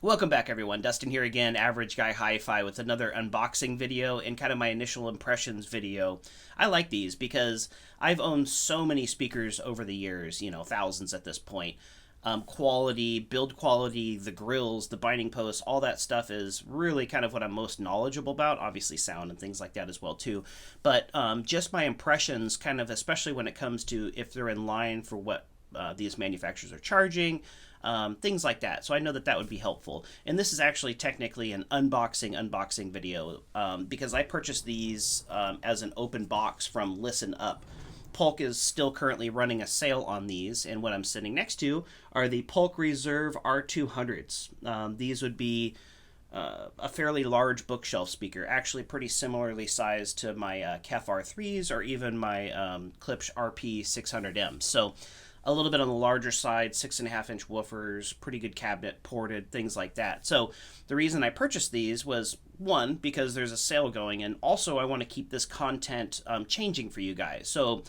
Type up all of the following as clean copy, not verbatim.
Welcome back, everyone. Dustin here again, Average Guy Hi-Fi, with another unboxing video and kind of my initial impressions video. I like these because I've owned so many speakers over the years, thousands at this point. Quality, build quality, the grills, the binding posts, all that stuff is really kind of what I'm most knowledgeable about. Obviously sound and things like that as well too. But just my impressions, kind of, especially when it comes to if they're in line for what these manufacturers are charging, things like that. So I know that that would be helpful. And this is actually technically an unboxing video because I purchased these as an open box from Listen Up. Polk is still currently running a sale on these, and what I'm sitting next to are the Polk Reserve R200s. These would be a fairly large bookshelf speaker, actually pretty similarly sized to my KEF R3s or even my Klipsch RP600M. So a little bit on the larger side, 6.5-inch woofers, pretty good cabinet ported, things like that. So the reason I purchased these was, one, because there's a sale going, and also I want to keep this content changing for you guys. So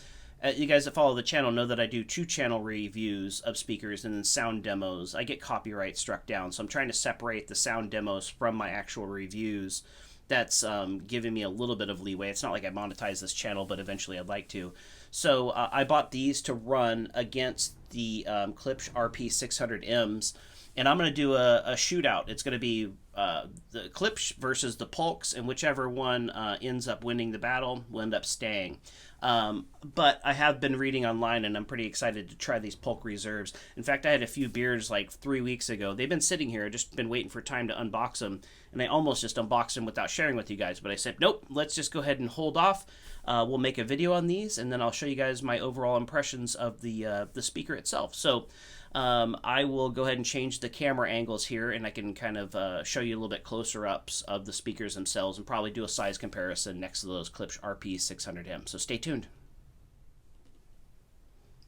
you guys that follow the channel know that I do 2 channel reviews of speakers and then sound demos. I get copyright struck down, so I'm trying to separate the sound demos from my actual reviews. That's giving me a little bit of leeway. It's not like I monetize this channel, but eventually I'd like to. So I bought these to run against the Klipsch RP600Ms, and I'm going to do a shootout. It's going to be the Klipsch versus the Polks, and whichever one ends up winning the battle will end up staying. But I have been reading online, and I'm pretty excited to try these Polk Reserves. In fact, I had a few beers like 3 weeks ago. They've been sitting here. I've just been waiting for time to unbox them, and I almost just unboxed them without sharing with you guys. But I said, nope, let's just go ahead and hold off. We'll make a video on these, and then I'll show you guys my overall impressions of the speaker itself. So I will go ahead and change the camera angles here, and I can kind of show you a little bit closer ups of the speakers themselves and probably do a size comparison next to those Klipsch RP600M. So stay tuned.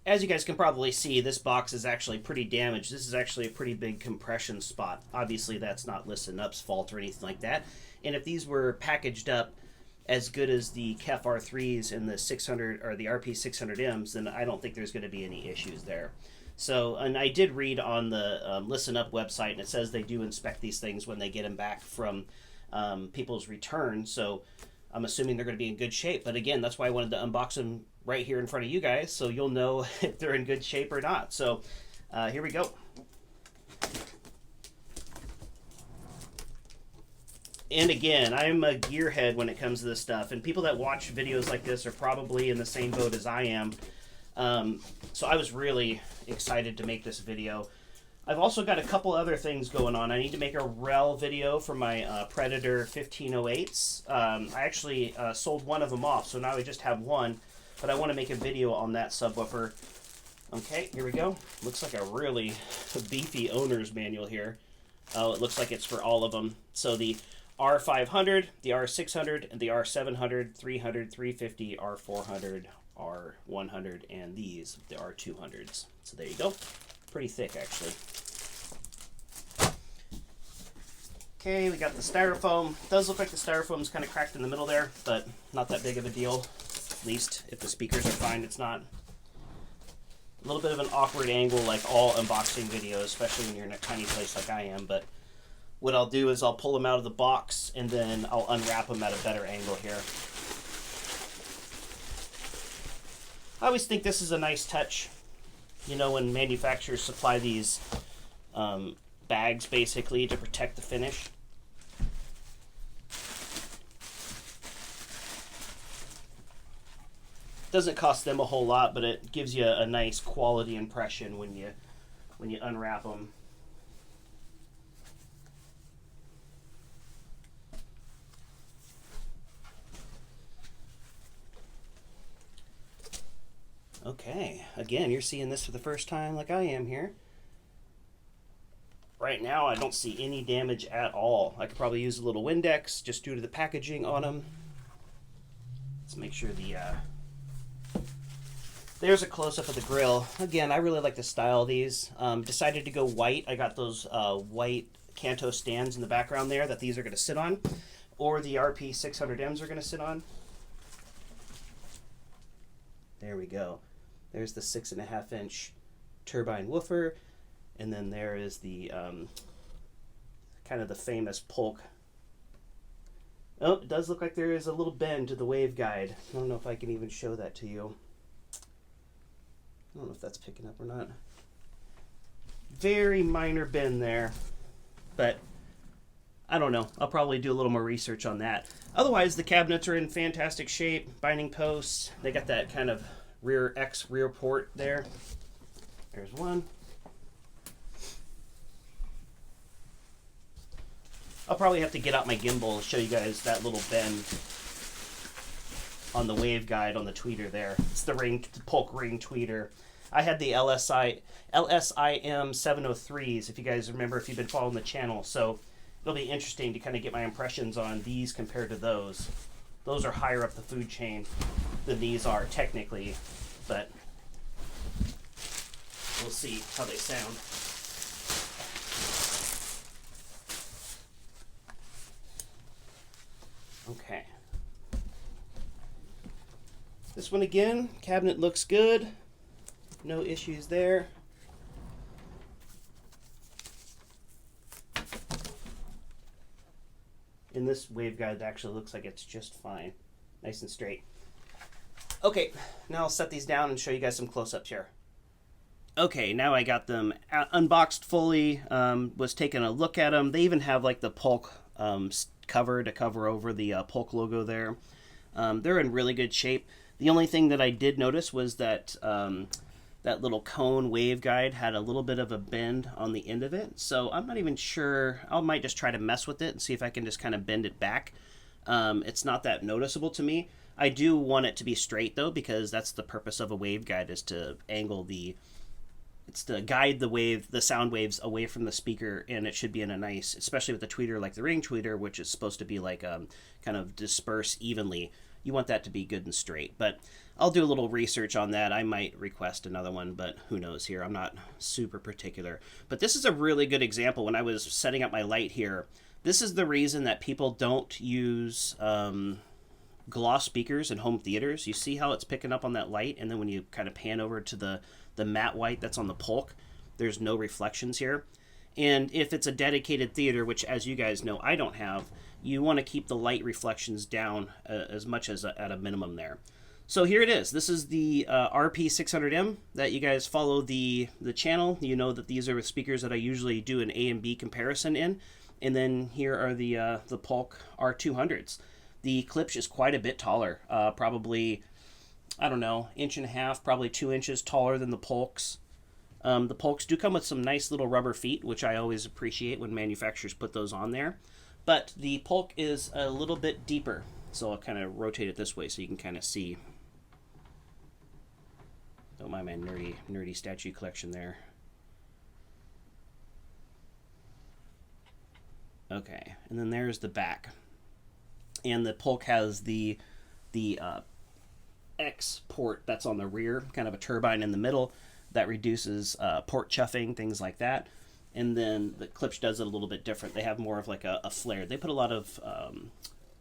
As you guys can probably see, this box is actually pretty damaged. This is actually a pretty big compression spot. Obviously, that's not Listen Up's fault or anything like that. And if these were packaged up as good as the KEF R3s and the 600 or the RP600Ms, then I don't think there's going to be any issues there. So, and I did read on the Listen Up website, and it says they do inspect these things when they get them back from people's return. So I'm assuming they're going to be in good shape. But again, that's why I wanted to unbox them right here in front of you guys, so you'll know if they're in good shape or not. So here we go. And again, I'm a gearhead when it comes to this stuff, and people that watch videos like this are probably in the same boat as I am. So I was really excited to make this video. I've also got a couple other things going on. I need to make a rel video for my Predator 1508s. I actually sold one of them off, so now I just have one, but I want to make a video on that subwoofer. Okay, here we go. Looks like a really beefy owner's manual here. Oh, it looks like it's for all of them. So the R500, the R600, and the R700, 300, 350, R400, R100, and these, the R200s. So there you go. Pretty thick, actually. Okay, we got the styrofoam. It does look like the styrofoam's kind of cracked in the middle there, but not that big of a deal. At least if the speakers are fine, it's not. A little bit of an awkward angle like all unboxing videos, especially when you're in a tiny place like I am, but what I'll do is I'll pull them out of the box and then I'll unwrap them at a better angle here. I always think this is a nice touch. You know, when manufacturers supply these bags basically to protect the finish. Doesn't cost them a whole lot, but it gives you a nice quality impression when you unwrap them. Okay, again, you're seeing this for the first time like I am here. Right now, I don't see any damage at all. I could probably use a little Windex just due to the packaging on them. Let's make sure the... There's a close-up of the grill. Again, I really like the style of these. Decided to go white. I got those white Kanto stands in the background there that these are going to sit on, or the RP600Ms are going to sit on. There we go. There's the 6.5-inch turbine woofer, and then there is the kind of the famous Polk. Oh, it does look like there is a little bend to the waveguide. I don't know if I can even show that to you. I don't know if that's picking up or not. Very minor bend there, but I don't know. I'll probably do a little more research on that. Otherwise, the cabinets are in fantastic shape. Binding posts. They got that kind of rear port there. There's one. I'll probably have to get out my gimbal and show you guys that little bend on the waveguide on the tweeter there. It's the Polk ring tweeter. I had the LSIM 703s, if you guys remember, if you've been following the channel. So it'll be interesting to kind of get my impressions on these compared to those. Those are higher up the food chain than these are technically, but we'll see how they sound. Okay. This one again, cabinet looks good. No issues there. And this waveguide actually looks like it's just fine. Nice and straight. Okay, now I'll set these down and show you guys some close-ups here. Okay, now I got them unboxed fully, was taking a look at them. They even have like the Polk cover to cover over the Polk logo there. They're in really good shape. The only thing that I did notice was that that little cone waveguide had a little bit of a bend on the end of it. So I'm not even sure. I might just try to mess with it and see if I can just kind of bend it back. It's not that noticeable to me. I do want it to be straight though, because that's the purpose of a waveguide, is to angle it's to guide the sound waves away from the speaker, and it should be in a nice, especially with the tweeter like the ring tweeter, which is supposed to be like kind of disperse evenly. You want that to be good and straight, but I'll do a little research on that. I might request another one, but who knows here. I'm not super particular. But this is a really good example. When I was setting up my light here, this is the reason that people don't use gloss speakers in home theaters. You see how it's picking up on that light, and then when you kind of pan over to the matte white that's on the Polk, there's no reflections here. And if it's a dedicated theater, which as you guys know I don't have, you want to keep the light reflections down as much as at a minimum there. So here it is. This is the RP600M that you guys follow the channel. You know that these are the speakers that I usually do an A and B comparison in. And then here are the Polk R200s. The Klipsch is quite a bit taller, probably, I don't know, 1.5 inches, probably 2 inches taller than the Polks. The Polks do come with some nice little rubber feet, which I always appreciate when manufacturers put those on there. But the Polk is a little bit deeper, so I'll kind of rotate it this way so you can kind of see. Don't mind my nerdy statue collection there. Okay, and then there's the back. And the Polk has the X port that's on the rear, kind of a turbine in the middle that reduces port chuffing, things like that. And then the Klipsch does it a little bit different. They have more of like a flare. They put a lot of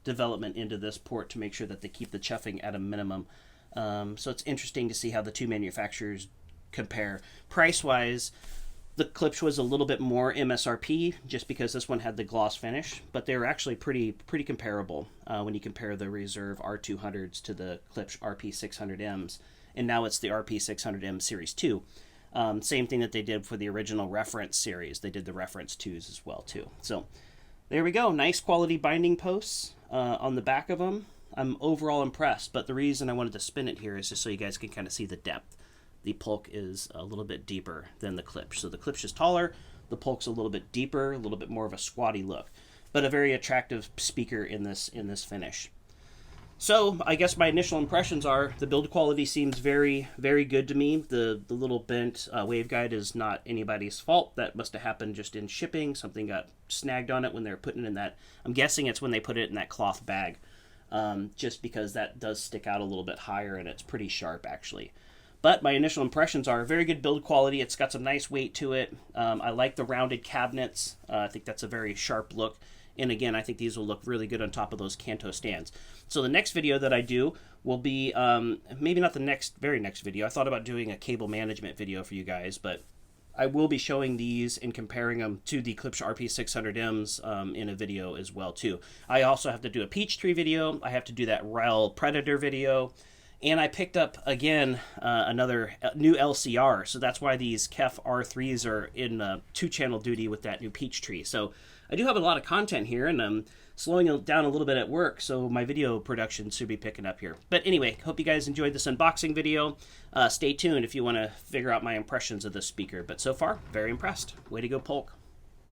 development into this port to make sure that they keep the chuffing at a minimum. So it's interesting to see how the two manufacturers compare. Price-wise, the Klipsch was a little bit more MSRP just because this one had the gloss finish, but they were actually pretty comparable when you compare the Reserve R200s to the Klipsch RP600Ms. And now it's the RP600M Series 2. Same thing that they did for the original Reference series. They did the Reference 2s as well too. So there we go. Nice quality binding posts on the back of them. I'm overall impressed, but the reason I wanted to spin it here is just so you guys can kind of see the depth. The Polk is a little bit deeper than the Klipsch. So the Klipsch is taller, the Polk's a little bit deeper, a little bit more of a squatty look, but a very attractive speaker in this finish. So I guess my initial impressions are the build quality seems very, very good to me. The little bent waveguide is not anybody's fault. That must have happened just in shipping. Something got snagged on it when they were putting it in that. I'm guessing it's when they put it in that cloth bag, just because that does stick out a little bit higher and it's pretty sharp actually. But my initial impressions are very good build quality. It's got some nice weight to it. I like the rounded cabinets. I think that's a very sharp look. And again, I think these will look really good on top of those Kanto stands. So the next video that I do will be, maybe not the very next video. I thought about doing a cable management video for you guys, but I will be showing these and comparing them to the Klipsch RP600Ms in a video as well too. I also have to do a Peachtree video. I have to do that Rel Predator video. And I picked up, again, another new LCR. So that's why these KEF R3s are in 2-channel duty with that new Peachtree. So I do have a lot of content here, and I'm slowing it down a little bit at work, so my video production should be picking up here. But anyway, hope you guys enjoyed this unboxing video. Stay tuned if you want to figure out my impressions of this speaker. But so far, very impressed. Way to go, Polk.